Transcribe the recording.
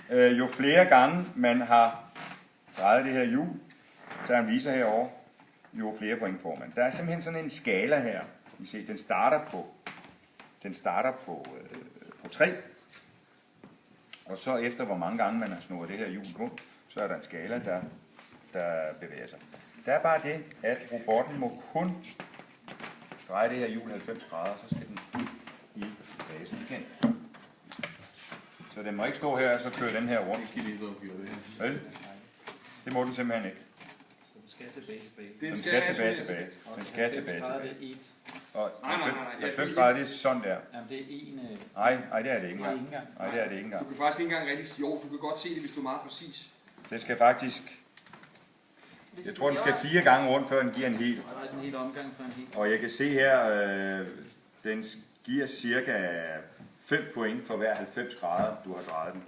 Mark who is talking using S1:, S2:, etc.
S1: Jo flere gange man har drejet det her hjul, så han viser herovre, jo flere point får man. Der er simpelthen sådan en skala her. I ser, den starter på 3. Og så efter hvor mange gange man har snurret det her hjul rundt, så er der en skala, der bevæger sig. Der er bare det, at robotten må kun dreje det her hjul 90 grader, så skal den ud i basen igen. Så den må ikke stå her og så køre den her rundt. Vel? Det må den simpelthen ikke.
S2: Så den skal tilbage.
S1: Den skal tilbage. Den skal tilbage. Og 90 grader, det er sådan der.
S2: Jamen det er en...
S1: Nej, det er det ikke engang. Nej, det er det ikke engang.
S3: Du kan faktisk ikke engang rigtig sige, jo, du kan godt se det, hvis du er meget præcis.
S1: Det skal faktisk... Jeg tror, den skal 4 gange rundt, før den giver en hel.
S2: Og der er sådan en hel omgang for en hel.
S1: Og jeg kan se her, den giver cirka 5 point for hver 90 grader, du har drejet den.